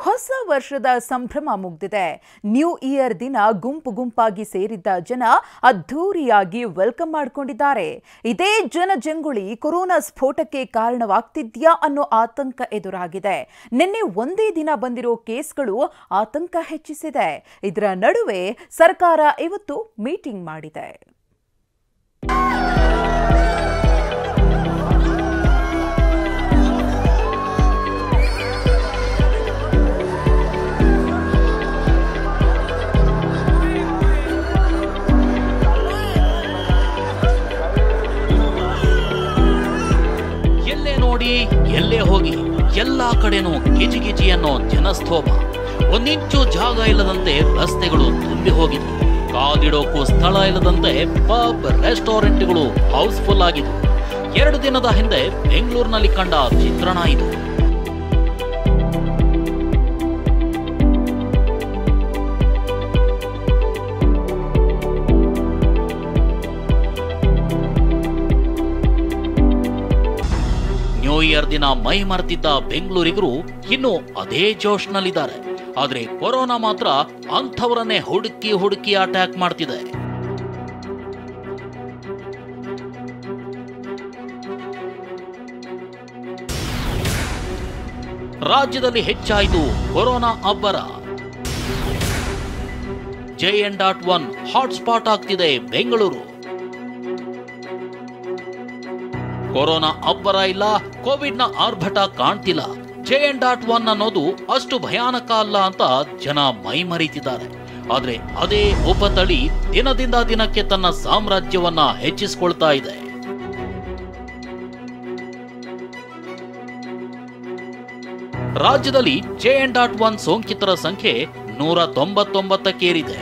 ಹೊಸ ವರ್ಷದ ಸಂಭ್ರಮ ಮುಗ್ದಿದೆ. ನ್ಯೂ ಇಯರ್ ದಿನ ಗುಂಪು ಗುಂಪಾಗಿ ಸೇರಿದ್ದ ಜನ ಅದ್ಧೂರಿಯಾಗಿ ವೆಲ್ಕಮ್ ಮಾಡಿಕೊಂಡಿದ್ದಾರೆ. ಇದೇ ಜನಜಂಗುಳಿ ಕೊರೋನಾ ಸ್ಫೋಟಕ್ಕೆ ಕಾರಣವಾಗ್ತಿದ್ಯಾ ಅನ್ನೋ ಆತಂಕ ಎದುರಾಗಿದೆ. ನಿನ್ನೆ ಒಂದೇ ದಿನ ಬಂದಿರೋ ಕೇಸ್ಗಳು ಆತಂಕ ಹೆಚ್ಚಿಸಿದೆ. ಇದರ ನಡುವೆ ಸರ್ಕಾರ ಇವತ್ತು ಮೀಟಿಂಗ್ ಮಾಡಿದೆ. ಎಲ್ಲೇ ಹೋಗಿ ಎಲ್ಲಾ ಕಡೆನೂ ಗಿಜಿಗಿಜಿ ಅನ್ನೋ ಜನಸ್ತೋಮ. ಒಂದಿಂಚು ಜಾಗ ಇಲ್ಲದಂತೆ ರಸ್ತೆಗಳು ತುಂಬಿ ಹೋಗಿದ್ವು. ಕಾಲಿಡೋಕ್ಕೂ ಸ್ಥಳ ಇಲ್ಲದಂತೆ ಪಬ್ ರೆಸ್ಟೋರೆಂಟ್ಗಳು ಹೌಸ್ಫುಲ್ ಆಗಿದ್ವು. 2 ದಿನದ ಹಿಂದೆ ಬೆಂಗಳೂರಿನಲ್ಲಿ ಕಂಡ ಚಿತ್ರಣ ಇದು. ನ್ಯೂ ಇಯರ್ ದಿನ ಮೈ ಮರೆತಿದ್ದ ಬೆಂಗಳೂರಿಗರು ಇನ್ನು ಅದೇ ಜೋಶ್ನಲ್ಲಿದ್ದಾರೆ. ಆದ್ರೆ ಕೊರೋನಾ ಮಾತ್ರ ಅಂಥವರನ್ನೇ ಹುಡುಕಿ ಅಟ್ಯಾಕ್ ಮಾಡ್ತಿದೆ. ರಾಜ್ಯದಲ್ಲಿ ಹೆಚ್ಚಾಯಿತು ಕೊರೋನಾ ಅಬ್ಬರ. JN.1 ಹಾಟ್ಸ್ಪಾಟ್ ಆಗ್ತಿದೆ ಬೆಂಗಳೂರು. ಕೊರೋನಾ ಅಬ್ಬರ ಇಲ್ಲ, ಕೋವಿಡ್ ನ ಆರ್ಭಟ ಕಾಣ್ತಿಲ್ಲ. JN.1 ಅನ್ನೋದು ಅಷ್ಟು ಭಯಾನಕ ಅಲ್ಲ ಅಂತ ಜನ ಮೈ ಮರೀತಿದ್ದಾರೆ. ಆದ್ರೆ ಅದೇ ಉಪತಳಿ ದಿನದಿಂದ ದಿನಕ್ಕೆ ತನ್ನ ಸಾಮ್ರಾಜ್ಯವನ್ನ ಹೆಚ್ಚಿಸಿಕೊಳ್ತಾ ಇದೆ. ರಾಜ್ಯದಲ್ಲಿ JN.1 ಸೋಂಕಿತರ ಸಂಖ್ಯೆ 199ಕ್ಕೇರಿದೆ.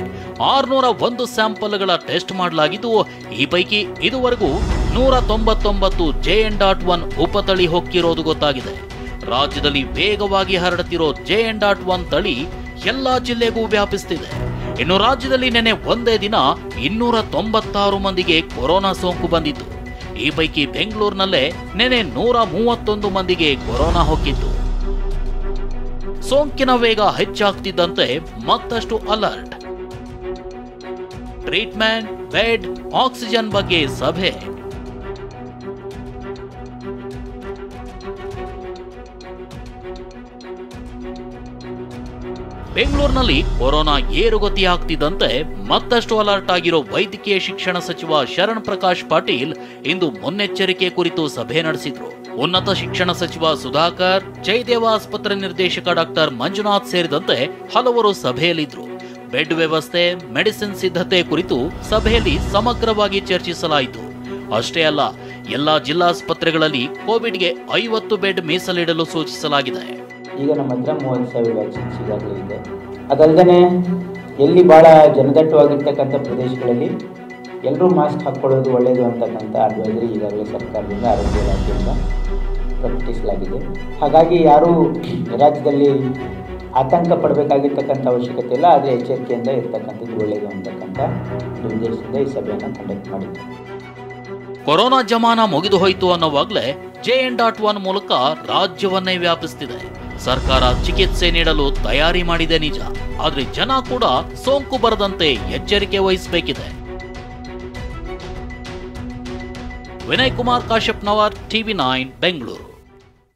601 ಸ್ಯಾಂಪಲ್ಗಳ ಟೆಸ್ಟ್ ಮಾಡಲಾಗಿದ್ದು, ಈ ಪೈಕಿ ಇದುವರೆಗೂ 199 JN.1 ಉಪತಳಿ ಹೊಕ್ಕಿರೋದು ಗೊತ್ತಾಗಿದೆ. ರಾಜ್ಯದಲ್ಲಿ ವೇಗವಾಗಿ ಹರಡುತ್ತಿರೋ JN.1 ತಳಿ ಎಲ್ಲಾ ಜಿಲ್ಲೆಗೂ ವ್ಯಾಪಿಸುತ್ತಿದೆ. ಇನ್ನು ರಾಜ್ಯದಲ್ಲಿ ನೆನೆ ಒಂದೇ ದಿನ 296 ಮಂದಿಗೆ ಕೊರೋನಾ ಸೋಂಕು ಬಂದಿತ್ತು. ಈ ಪೈಕಿ ಬೆಂಗಳೂರಿನಲ್ಲೇ ನೆನೆ 131 ಮಂದಿಗೆ ಕೊರೋನಾ ಹೊಕ್ಕಿತ್ತು. ಸೋಂಕಿನ ವೇಗ ಹೆಚ್ಚಾಗ್ತಿದ್ದಂತೆ ಮತ್ತಷ್ಟು ಅಲರ್ಟ್. ಟ್ರೀಟ್ಮೆಂಟ್, ಬೆಡ್, ಆಕ್ಸಿಜನ್ ಬಗ್ಗೆ ಸಭೆ. ಬೆಂಗಳೂರಿನಲ್ಲಿ ಕೊರೋನಾ ಏರುಗತಿ ಆಗ್ತಿದ್ದಂತೆ ಮತ್ತಷ್ಟು ಅಲರ್ಟ್ ಆಗಿರೋ ವೈದ್ಯಕೀಯ ಶಿಕ್ಷಣ ಸಚಿವ ಶರಣ್ ಪ್ರಕಾಶ್ ಪಾಟೀಲ್ ಇಂದು ಮುನ್ನೆಚ್ಚರಿಕೆ ಕುರಿತು ಸಭೆ ನಡೆಸಿದ್ರು. ಉನ್ನತ ಶಿಕ್ಷಣ ಸಚಿವ ಸುಧಾಕರ್, ಜಯದೇವ ಆಸ್ಪತ್ರೆ ನಿರ್ದೇಶಕ ಡಾಕ್ಟರ್ ಮಂಜುನಾಥ್ ಸೇರಿದಂತೆ ಹಲವರು ಸಭೆಯಲ್ಲಿದ್ರು. ಬೆಡ್ ವ್ಯವಸ್ಥೆ, ಮೆಡಿಸಿನ್ ಸಿದ್ಧತೆ ಕುರಿತು ಸಭೆಯಲ್ಲಿ ಸಮಗ್ರವಾಗಿ ಚರ್ಚಿಸಲಾಯಿತು. ಅಷ್ಟೇ ಅಲ್ಲ, ಎಲ್ಲಾ ಜಿಲ್ಲಾಸ್ಪತ್ರೆಗಳಲ್ಲಿ ಕೋವಿಡ್ಗೆ 50 ಬೆಡ್ ಮೀಸಲಿಡಲು ಸೂಚಿಸಲಾಗಿದೆ. ಈಗ ನಮ್ಮ ಹತ್ರ 30,000 ವ್ಯಾಕ್ಸಿನ್ಸ್ ಈಗಾಗಲೇ ಇದೆ. ಅದಲ್ಲದೆ ಎಲ್ಲಿ ಭಾಳ ಜನದಟ್ಟವಾಗಿರ್ತಕ್ಕಂಥ ಪ್ರದೇಶಗಳಲ್ಲಿ ಎಲ್ಲರೂ ಮಾಸ್ಕ್ ಹಾಕ್ಕೊಳ್ಳೋದು ಒಳ್ಳೆಯದು ಅಂತಕ್ಕಂಥ ಅಡ್ವೈಸರಿ ಈಗಾಗಲೇ ಸರ್ಕಾರದಿಂದ, ಆರೋಗ್ಯ ಇಲಾಖೆಯಿಂದ ಪ್ರಕಟಿಸಲಾಗಿದೆ. ಹಾಗಾಗಿ ಯಾರೂ ರಾಜ್ಯದಲ್ಲಿ ಆತಂಕ ಪಡಬೇಕಾಗಿರ್ತಕ್ಕಂಥ ಅವಶ್ಯಕತೆ ಇಲ್ಲ. ಆದರೆ ಎಚ್ಚರಿಕೆಯಿಂದ ಇರ್ತಕ್ಕಂಥದ್ದು ಒಳ್ಳೆಯದು ಅಂತಕ್ಕಂಥ ಉದ್ದೇಶದಿಂದ ಈ ಸಭೆಯನ್ನು ಕಂಡಕ್ಟ್ ಮಾಡಿದ್ದಾರೆ. ಕೊರೋನಾ ಜಮಾನ ಮುಗಿದು ಹೋಯಿತು ಅನ್ನೋವಾಗಲೇ JN.1 ಮೂಲಕ ರಾಜ್ಯವನ್ನೇ ವ್ಯಾಪಿಸುತ್ತಿದೆ. ಸರ್ಕಾರ ಚಿಕಿತ್ಸೆ ನೀಡಲು ತಯಾರಿ ಮಾಡಿದೆ ನಿಜ. ಆದ್ರೆ ಜನ ಕೂಡ ಸೋಂಕು ಬರದಂತೆ ಎಚ್ಚರಿಕೆ ವಹಿಸಬೇಕಿದೆ. ವಿನಯ್ ಕುಮಾರ್ ಕಾಶ್ಯಪ್ನವರ್, TV9 ಬೆಂಗಳೂರು.